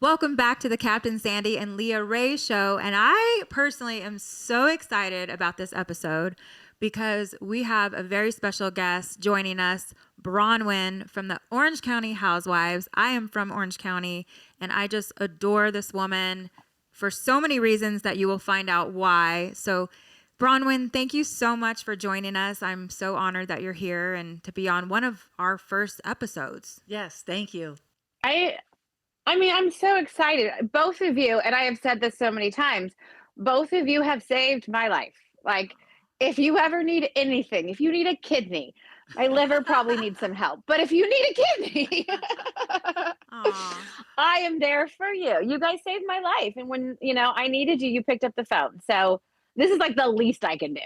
Welcome back to the Captain Sandy and Leah Rae show. And I personally am so excited about this episode because we have a very special guest joining us, Braunwyn from the Orange County Housewives. I am from Orange County, and I just adore this woman for so many reasons that you will find out why. So, Braunwyn, thank you so much for joining us. I'm so honored that you're here and to be on one of our first episodes. Yes, thank you. I mean, I'm so excited. Both of you, and I have said this so many times, both of you have saved my life. Like, if you ever need anything, if you need a kidney, my liver probably needs some help. But if you need a kidney, I am there for you. You guys saved my life. And when, I needed you, you picked up the phone. So this is like the least I can do.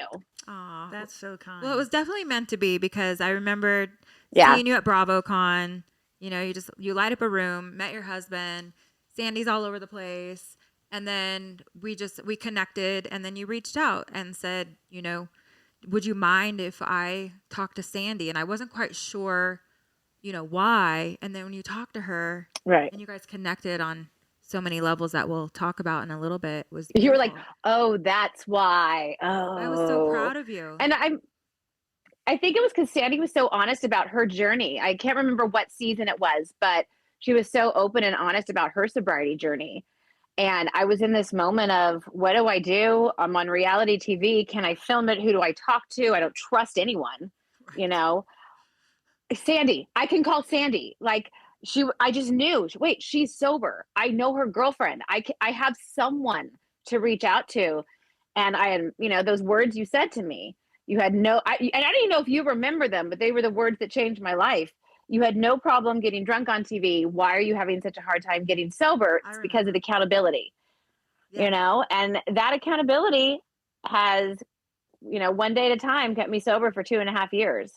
Aw, That's so kind. well, it was definitely meant to be because I remembered seeing you at BravoCon. You know, you light up a room, met your husband, Sandy's all over the place. And then we connected, and then you reached out and said, would you mind if I talked to Sandy? And I wasn't quite sure, why. And then when you talked to her, right, and you guys connected on so many levels that we'll talk about in a little bit, was beautiful. You were beautiful. like, oh, that's why. Oh, I was so proud of you. And I think it was because Sandy was so honest about her journey. I can't remember what season it was, but she was so open and honest about her sobriety journey. And I was in this moment of, what do I do? I'm on reality TV. Can I film it? Who do I talk to? I don't trust anyone, Sandy, I can call Sandy. Like, I just knew, wait, she's sober. I know her girlfriend. I have someone to reach out to. And I had, those words you said to me, you had and I don't even know if you remember them, but they were the words that changed my life. You had no problem getting drunk on TV. Why are you having such a hard time getting sober? It's because of accountability, and that accountability has, one day at a time kept me sober for 2.5 years.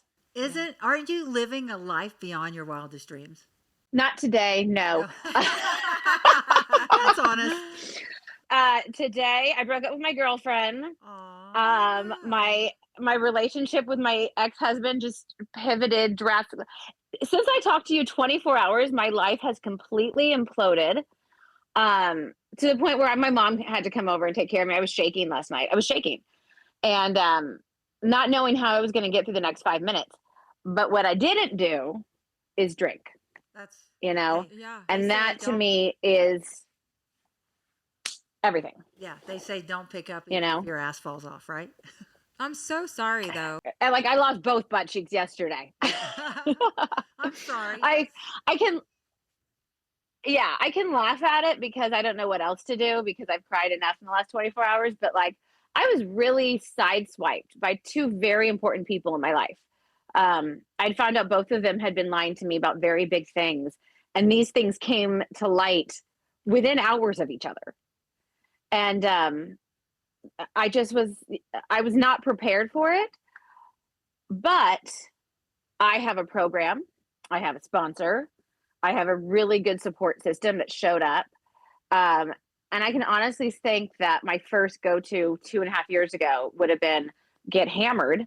Aren't you living a life beyond your wildest dreams? Not today, no. That's honest. Today I broke up with my girlfriend. My relationship with my ex-husband just pivoted drastically. Since I talked to you 24 hours, my life has completely imploded. To the point where my mom had to come over and take care of me. I was shaking last night. I was shaking. And not knowing how I was going to get through the next 5 minutes. But what I didn't do is drink. That's, and that to me is everything. Yeah, they say don't pick up if your ass falls off, right? I'm so sorry, though. And I lost both butt cheeks yesterday. I'm sorry. I can laugh at it because I don't know what else to do because I've cried enough in the last 24 hours. But I was really sideswiped by two very important people in my life. I'd found out both of them had been lying to me about very big things. And these things came to light within hours of each other. And I was not prepared for it, but I have a program. I have a sponsor. I have a really good support system that showed up. And I can honestly think that my first go-to 2.5 years ago would have been get hammered,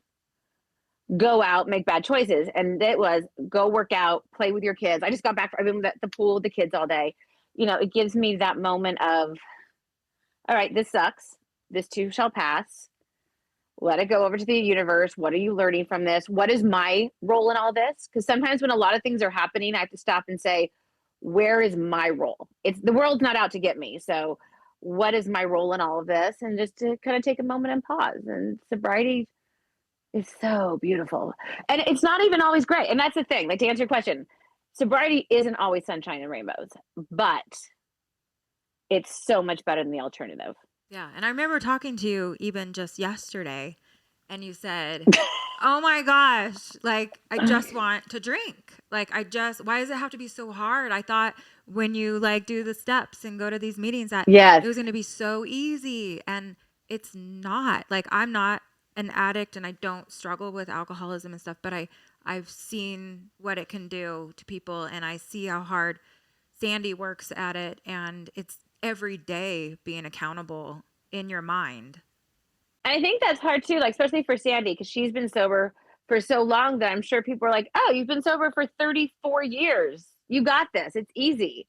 go out, make bad choices. And it was go work out, play with your kids. I just got back from, I've been at the pool with the kids all day. It gives me that moment of, all right, this sucks. This too shall pass. Let it go over to the universe. What are you learning from this? What is my role in all this? Because sometimes when a lot of things are happening, I have to stop and say, where is my role? The world's not out to get me. So what is my role in all of this? And just to kind of take a moment and pause. And sobriety is so beautiful. And it's not even always great. And that's the thing, to answer your question, sobriety isn't always sunshine and rainbows, but it's so much better than the alternative. Yeah. And I remember talking to you even just yesterday, and you said, oh my gosh, I just want to drink. Why does it have to be so hard? I thought when you do the steps and go to these meetings that it was going to be so easy. And it's not. I'm not an addict and I don't struggle with alcoholism and stuff, but I've seen what it can do to people, and I see how hard Sandy works at it, and it's every day being accountable in your mind. And I think that's hard too, especially for Sandy, because she's been sober for so long that I'm sure people are like, oh, you've been sober for 34 years. You got this. It's easy.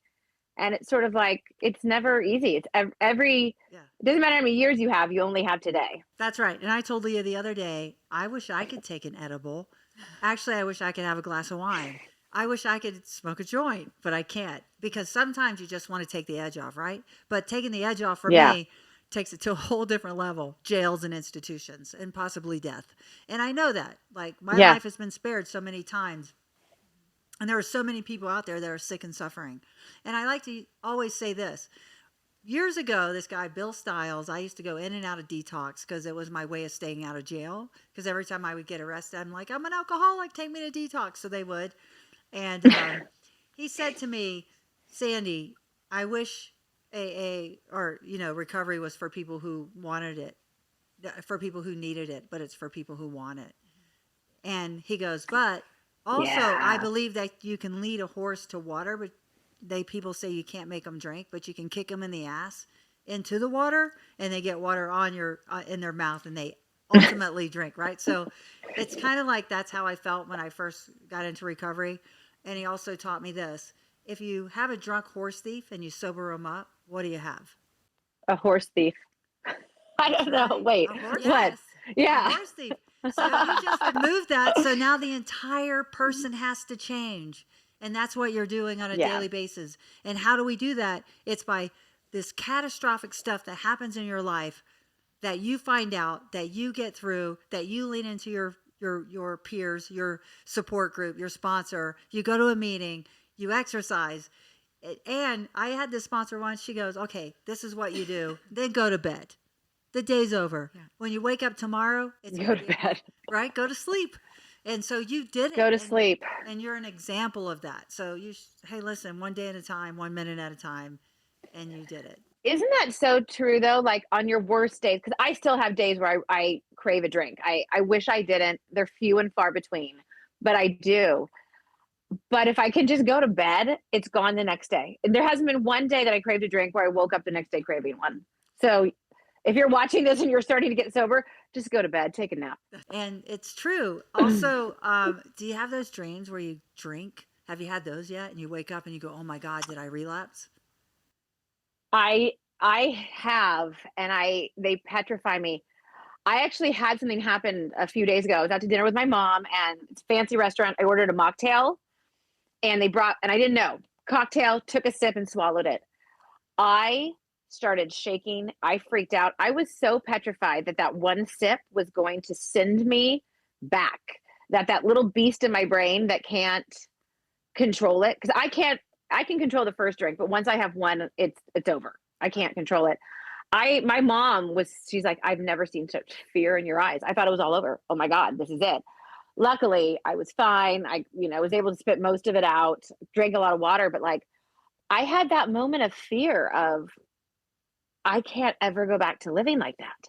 And it's sort of like, it's never easy. It's every, Yeah. it doesn't matter how many years you have, you only have today. That's right. And I told Leah the other day, I wish I could take an edible. Actually, I wish I could have a glass of wine. I wish I could smoke a joint, but I can't, because sometimes you just want to take the edge off, right? But taking the edge off for me takes it to a whole different level, jails and institutions and possibly death. And I know that, like, my life has been spared so many times. And there are so many people out there that are sick and suffering. And I like to always say this. Years ago, this guy, Bill Stiles, I used to go in and out of detox because it was my way of staying out of jail. Because every time I would get arrested, I'm like, I'm an alcoholic, take me to detox. So they would. And he said to me, Sandy, I wish AA or, recovery was for people who wanted it, for people who needed it, but it's for people who want it. And he goes, but also I believe that you can lead a horse to water, but people say you can't make them drink, but you can kick them in the ass into the water and they get water on in their mouth and they ultimately drink, right? So it's kind of like that's how I felt when I first got into recovery. And he also taught me this. If you have a drunk horse thief and you sober him up, what do you have? A horse thief. I don't know. Wait, what? Yes. Yeah. A horse thief. So you just removed that. So now the entire person has to change. And that's what you're doing on a daily basis. And how do we do that? It's by this catastrophic stuff that happens in your life that you find out, that you get through, that you lean into your peers, your support group, your sponsor. You go to a meeting, you exercise. And I had this sponsor once. She goes, okay, this is what you do. Then go to bed. The day's over. Yeah. When you wake up tomorrow, it's go to bed. Right? Go to sleep. And so you did it. Go to sleep. And you're an example of that. So hey, listen, one day at a time, 1 minute at a time, and you did it. Isn't that so true though? Like on your worst days, because I still have days where I crave a drink. I wish I didn't. They're few and far between, but I do. But if I can just go to bed, it's gone the next day. And there hasn't been one day that I craved a drink where I woke up the next day craving one. So if you're watching this and you're starting to get sober, just go to bed, take a nap. And it's true. Also, do you have those dreams where you drink? Have you had those yet? And you wake up and you go, oh my God, did I relapse? I have, and they petrify me. I actually had something happen a few days ago. I was out to dinner with my mom, and it's a fancy restaurant. I ordered a mocktail, and and I didn't know. Cocktail, took a sip and swallowed it. I started shaking. I freaked out. I was so petrified that one sip was going to send me back. That little beast in my brain that can't control it, because I can control the first drink, but once I have one, it's over. I can't control it. My mom she's like, I've never seen such fear in your eyes. I thought it was all over. Oh my God, this is it. Luckily, I was fine. I was able to spit most of it out, drank a lot of water, but like I had that moment of fear of, I can't ever go back to living like that.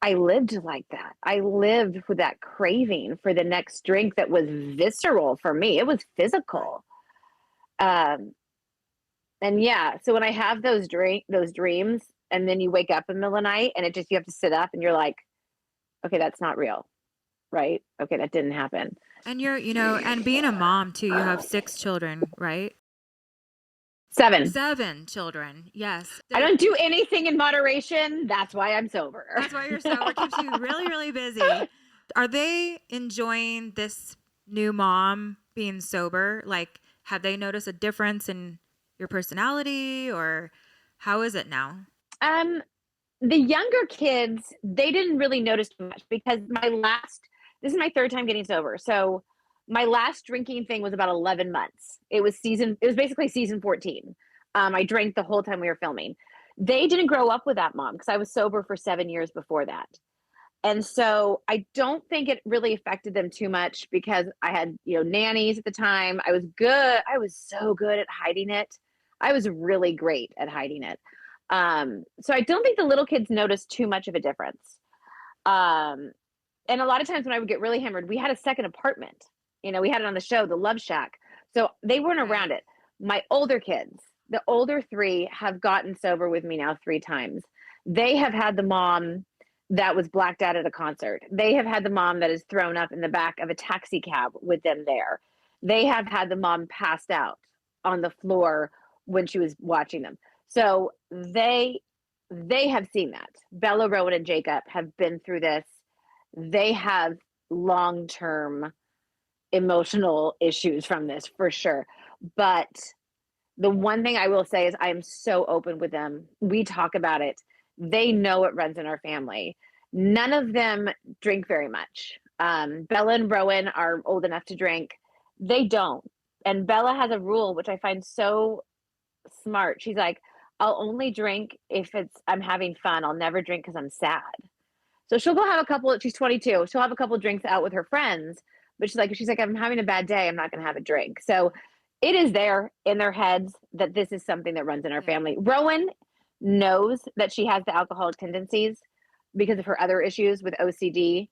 I lived like that. I lived with that craving for the next drink that was visceral for me. It was physical. And yeah, so when I have those dreams, and then you wake up in the middle of the night and you have to sit up and you're like, okay, that's not real. Right? Okay, that didn't happen. And you're, and being a mom too, you have 6 children, right? 7. 7 children. Yes. I don't do anything in moderation. That's why I'm sober. That's why you're sober. Keeps you really, really busy. Are they enjoying this new mom being sober? Like, have they noticed a difference in your personality, or how is it now? The younger kids, they didn't really notice too much, because this is my 3rd time getting sober. So my last drinking thing was about 11 months. It was basically season 14. I drank the whole time we were filming. They didn't grow up with that mom, because I was sober for 7 years before that. And so I don't think it really affected them too much, because I had, nannies at the time. I was good. I was so good at hiding it. I was really great at hiding it. So I don't think the little kids noticed too much of a difference. And a lot of times when I would get really hammered, we had a second apartment. We had it on the show, the Love Shack. So they weren't around it. My older kids, the older 3, have gotten sober with me now 3 times. They have had the mom that was blacked out at a concert. They have had the mom that is thrown up in the back of a taxi cab with them there. They have had the mom passed out on the floor when she was watching them. So they have seen that. Bella, Rowan, and Jacob have been through this. They have long-term emotional issues from this for sure. But the one thing I will say is I am so open with them. We talk about it. They know it runs in our family. None of them drink very much. Bella and Rowan are old enough to drink. They don't. And Bella has a rule, which I find so smart. She's like, I'll only drink if I'm having fun. I'll never drink because I'm sad. So she'll go have a couple. She's 22. She'll have a couple drinks out with her friends, but she's like, I'm having a bad day. I'm not going to have a drink. So it is there in their heads that this is something that runs in our family. Rowan knows that she has the alcoholic tendencies because of her other issues with OCD.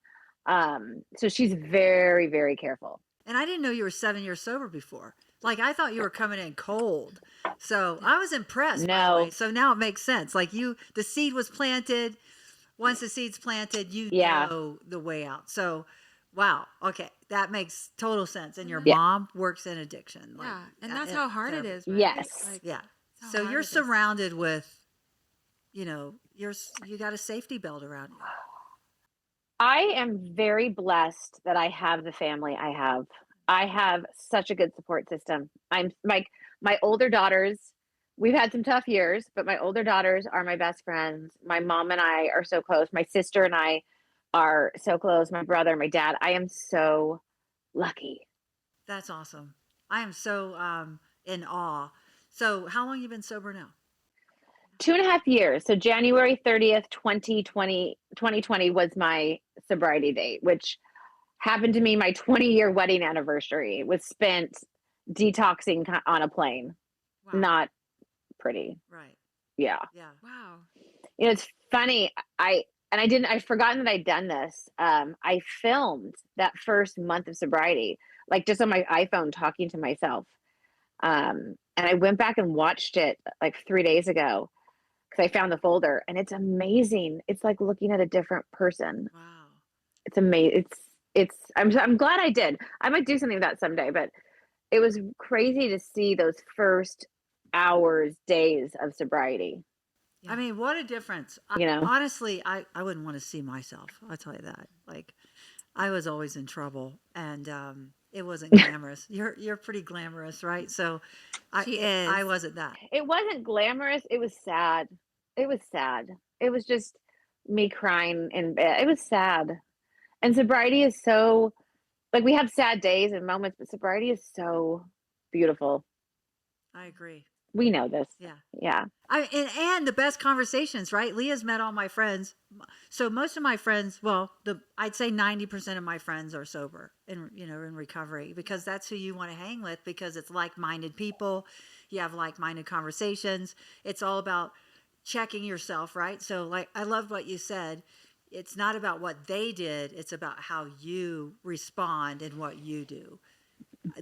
So she's very, very careful. And I didn't know you were 7 years sober before. Like, I thought you were coming in cold. So I was impressed, by the way. So now it makes sense. Like, the seed was planted. Once the seed's planted, you know the way out. So, wow. Okay. That makes total sense. And your mom works in addiction. Like, and that's how hard it is, right? Yes. Like, yeah. So you're surrounded with, you got a safety belt around you. I am very blessed that I have the family I have. I have such a good support system. I'm like, my older daughters, we've had some tough years, but my older daughters are my best friends. My mom and I are so close. My sister and I are so close. My brother, my dad. I am so lucky. That's awesome. I am so in awe. So how long have you been sober now? 2.5 years. So January 30th, 2020 was my sobriety date, which happened to me. My 20-year wedding anniversary was spent detoxing on a plane. wow. Not pretty. Right. Yeah. Yeah. Wow. It's funny. I'd forgotten that I'd done this. I filmed that first month of sobriety, like just on my iPhone talking to myself. And I went back and watched it like 3 days ago because I found the folder, and it's amazing. It's like looking at a different person. Wow. It's amazing. I'm glad I did. I might do something with that someday, but it was crazy to see those first hours, days of sobriety. Yeah. I mean, what a difference. Honestly, I wouldn't want to see myself. I'll tell you that. Like, I was always in trouble, and it wasn't glamorous. You're pretty glamorous, right? So I wasn't that. It wasn't glamorous. It was sad. It was sad. It was just me crying in bed. It was sad. And sobriety is so, like, we have sad days and moments, but sobriety is so beautiful. I agree. We know this. Yeah. And the best conversations, right? Leah's met all my friends. So most of my friends, well, I'd say 90% of my friends are sober and, in recovery, because that's who you want to hang with, because it's like-minded people. You have like-minded conversations. It's all about checking yourself, right? So, like, I love what you said. It's not about what they did. It's about how you respond and what you do.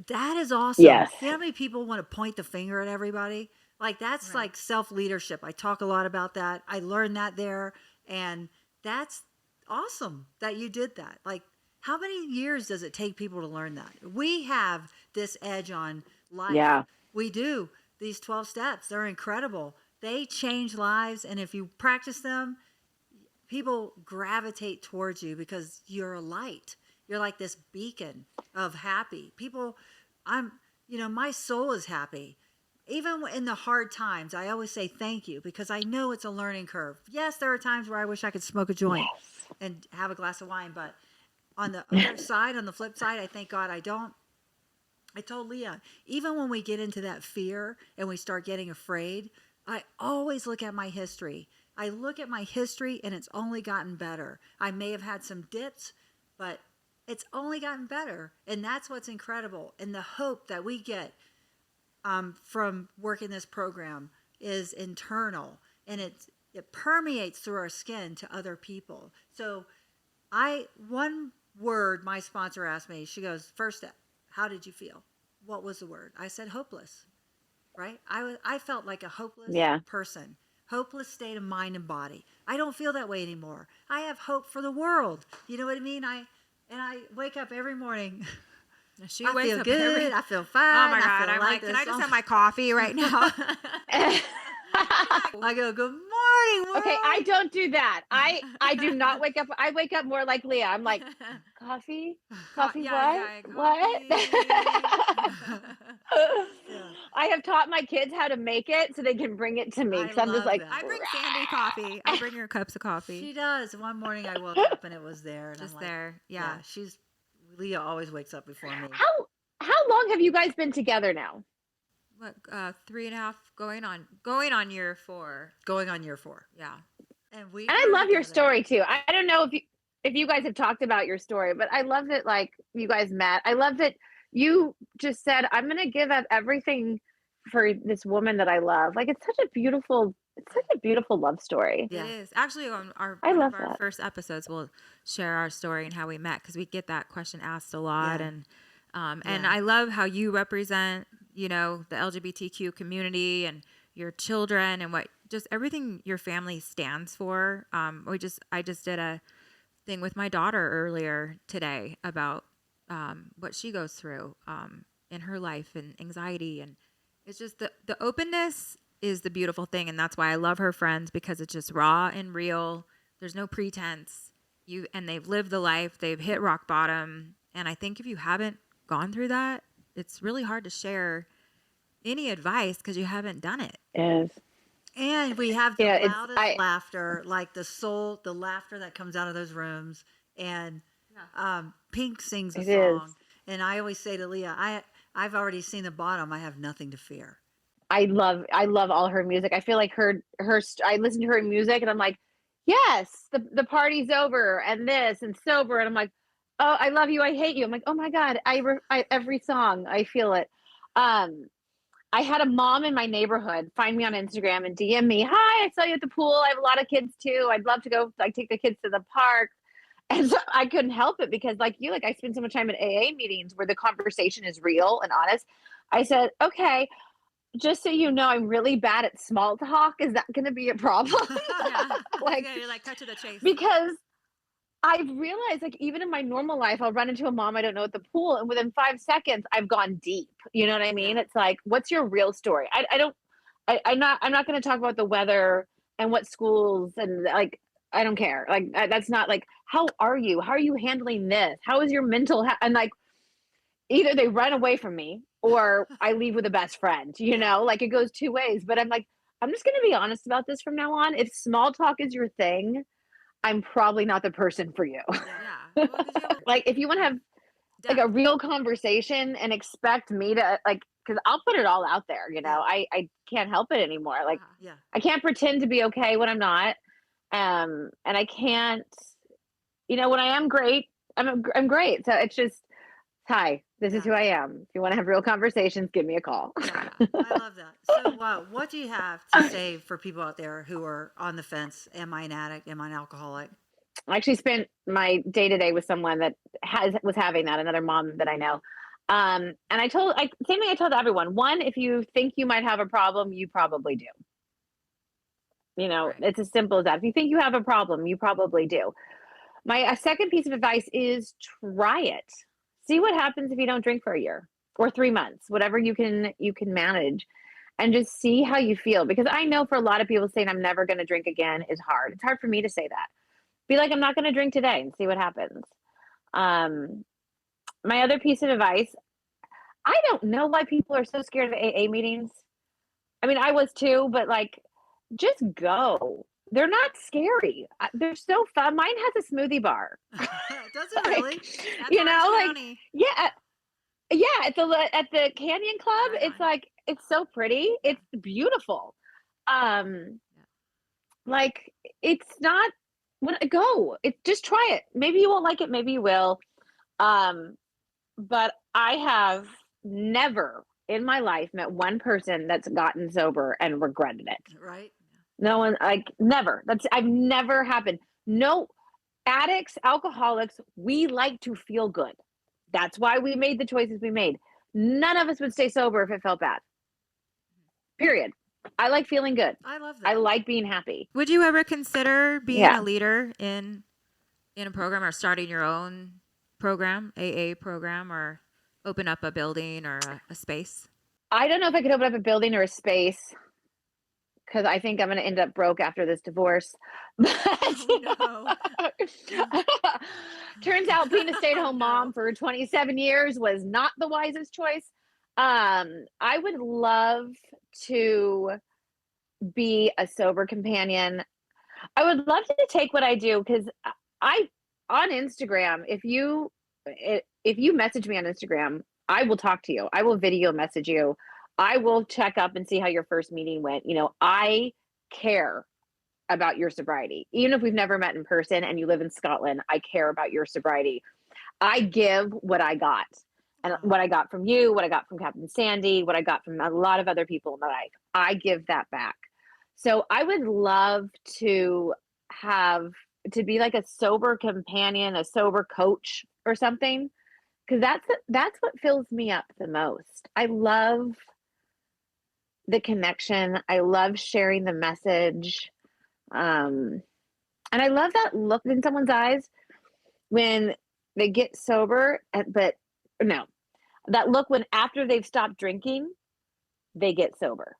That is awesome. Yes. You know how many people want to point the finger at everybody? Like, that's like self-leadership. I talk a lot about that. I learned that there. And that's awesome that you did that. Like, how many years does it take people to learn that? We have this edge on life. Yeah. We do. These 12 steps, they're incredible. They change lives. And if you practice them, people gravitate towards you because you're a light. You're like this beacon of happy. People, my soul is happy. Even in the hard times, I always say thank you, because I know it's a learning curve. Yes, there are times where I wish I could smoke a joint and have a glass of wine, but on the other side, on the flip side, I thank God I don't. I told Leah, even when we get into that fear and we start getting afraid, I always look at my history. I look at my history, and it's only gotten better. I may have had some dips, but it's only gotten better. And that's what's incredible. And the hope that we get from working this program is internal, and it permeates through our skin to other people. So one word my sponsor asked me, she goes, first step, how did you feel? What was the word? I said hopeless, right? I felt like a hopeless person. Hopeless state of mind and body. I don't feel that way anymore. I have hope for the world. You know what I mean? I wake up every morning She I wakes feel up good. I feel fine. Oh my I God. feel I'm like, can I this. just have my coffee right now? I go, good morning, world. Okay, I don't do that. I do not wake up. I wake up more like Leah. I'm like, coffee? Coffee yeah, what? coffee. I have taught my kids how to make it so they can bring it to me. I Because I'm just love like, that. I bring Sandy coffee. I bring her cups of coffee. She does. One morning I woke up and it was there. And Just I'm like, there. Yeah. Leah always wakes up before me. how long have you guys been together now? What, 3.5, going on year 4. Going on year 4. Yeah. And I love your story too. I don't know if you guys have talked about your story, but I love that like you guys met. I love that you just said, I'm gonna give up everything for this woman that I love. Like it's such a beautiful love story. Yeah. It is. Actually, on I one love of our that. first episodes, we'll share our story and how we met, because we get that question asked a lot. Yeah. And I love how you represent, the LGBTQ community and your children and what just everything your family stands for. I just did a thing with my daughter earlier today about what she goes through in her life and anxiety, and it's just the openness is the beautiful thing, and that's why I love her friends, because it's just raw and real. There's no pretense. And they've lived the life. They've hit rock bottom, and I think if you haven't gone through that, it's really hard to share any advice because you haven't done it. Yes. And we have the Yeah, loudest laughter, like the laughter that comes out of those rooms. And Pink sings a It song. is. And I always say to Leah, I've already seen the bottom. I have nothing to fear. I love all her music. I feel like I listen to her music and I'm like, yes, the party's over and this and sober, and I'm like, oh, I love you, I hate you. I'm like, oh my God, every song I feel it. I had a mom in my neighborhood find me on Instagram and DM me, hi, I saw you at the pool. I have a lot of kids too. I'd love to go like take the kids to the park. And so I couldn't help it because like I spend so much time at AA meetings where the conversation is real and honest. I said, okay, just so you know, I'm really bad at small talk. Is that going to be a problem? Yeah. Like, you're like, cut to the chase. because I've realized, like, even in my normal life, I'll run into a mom I don't know at the pool, and within 5 seconds, I've gone deep. You know what I mean? Yeah. It's like, what's your real story? I'm not going to talk about the weather and what schools and like, I don't care. Like, that's not like, how are you? How are you handling this? How is your mental health? And like, either they run away from me or I leave with a best friend, like it goes two ways. But I'm like, I'm just going to be honest about this from now on. If small talk is your thing, I'm probably not the person for you. Yeah. Well, 'cause you have Like if you want to have like a real conversation and expect me to like, because I'll put it all out there, I can't help it anymore. Like Yeah. I can't pretend to be okay when I'm not. And I can't, when I am great, I'm great. So it's just, hi, this is who I am. If you want to have real conversations, give me a call. Yeah. I love that. So what do you have to say for people out there who are on the fence? Am I an addict? Am I an alcoholic? I actually spent my day to day with someone that was having that, another mom that I know. And same thing I told everyone. One, if you think you might have a problem, you probably do. Right. It's as simple as that. If you think you have a problem, you probably do. My second piece of advice is try it. See what happens if you don't drink for a year or 3 months, whatever you can manage, and just see how you feel. Because I know for a lot of people saying I'm never going to drink again is hard. It's hard for me to say that. Be like, I'm not going to drink today and see what happens. My other piece of advice, I don't know why people are so scared of AA meetings. I mean, I was too, but like, just go. They're not scary. They're so fun. Mine has a smoothie bar. Does it really? That's You Orange know, like, County. yeah, at the Canyon Club. Right It's on. like, it's so pretty. It's beautiful. Like it's not. Go. Just try it. Maybe you won't like it. Maybe you will. But I have never in my life met one person that's gotten sober and regretted it. Right. No one, like, never. I've never happened. No, addicts, alcoholics, we like to feel good. That's why we made the choices we made. None of us would stay sober if it felt bad. Period. I like feeling good. I love that. I like being happy. Would you ever consider being Yeah. a leader in a program or starting your own program, AA program, or open up a building or a space? I don't know if I could open up a building or a space because I think I'm going to end up broke after this divorce. But Oh, turns out being a stay-at-home No. mom for 27 years was not the wisest choice. I would love to be a sober companion. I would love to take what I do because I on Instagram, if you message me on Instagram, I will talk to you. I will video message you. I will check up and see how your first meeting went. You know, I care about your sobriety. Even if we've never met in person and you live in Scotland, I care about your sobriety. I give what I got. And what I got from you, what I got from Captain Sandy, what I got from a lot of other people in my life, I give that back. So I would love to be like a sober companion, a sober coach or something, because that's what fills me up the most. I love the connection. I love sharing the message. And I love that look in someone's eyes when they get sober, but no, that look when after they've stopped drinking, they get sober.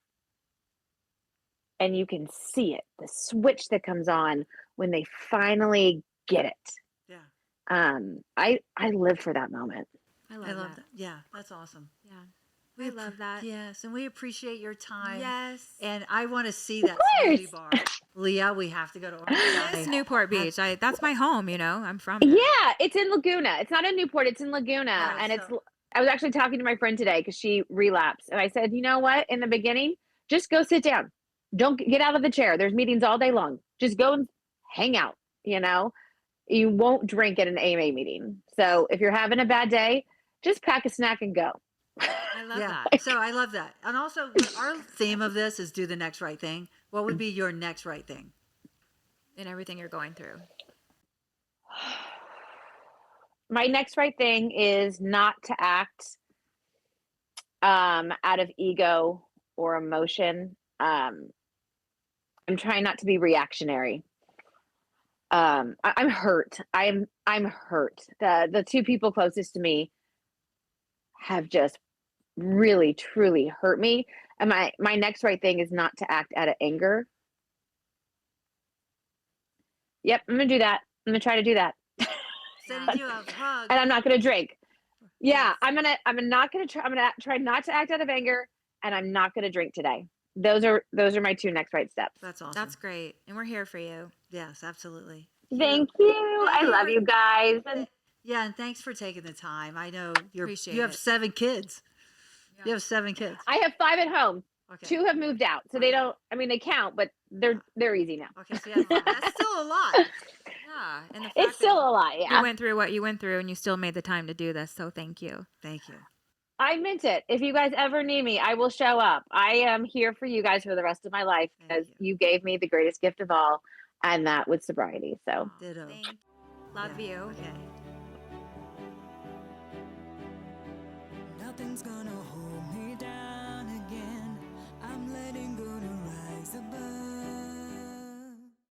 And you can see it, the switch that comes on when they finally get it. Yeah. I live for that moment. I I love that. that. Yeah, that's awesome. Yeah. I love that. Yes, and we appreciate your time. Yes. And I want to see that course. smoothie bar. Leah, we have to go to Orange It's County. Newport Beach. That's my home, you know. I'm from there. Yeah, it's in Laguna. It's not in Newport, it's in Laguna. Oh, And so- I was actually talking to my friend today because she relapsed. And I said, you know what? In the beginning, just go sit down. Don't get out of the chair. There's meetings all day long. Just go and hang out, you know? You won't drink at an AMA meeting. So if you're having a bad day, just pack a snack and go. I love yeah. that. So I love that. And also, our theme of this is do the next right thing. What would be your next right thing? In everything you're going through. My next right thing is not to act out of ego or emotion. I'm trying not to be reactionary. I'm hurt. I'm hurt. The two people closest to me have just really truly hurt me. And my next right thing is not to act out of anger. Yep, I'm gonna do that. I'm gonna try to do that. Sending you a hug. And I'm not gonna drink. Yeah, Yes. I'm not gonna try. I'm gonna try not to act out of anger, and I'm not gonna drink today. Those are my two next right steps. That's awesome. That's great. And we're here for you. Yes, absolutely. Thank you. I love you guys. And Yeah, and thanks for taking the time. I know Appreciate you have it. 7 kids. Yeah. You have 7 kids. I have 5 at home. Okay. 2 have moved out, so they don't. I mean, they count, but they're easy now. Okay, so that's still a lot. Yeah. And the fact It's still that a lot. you Yeah, went through what you went through and you still made the time to do this. So thank you. Thank you. I meant it. If you guys ever need me, I will show up. I am here for you guys for the rest of my life because Thank you gave me the greatest gift of all, and that was sobriety. So Ditto. Thank you. Love Yeah, you. Okay. Nothing's gonna hold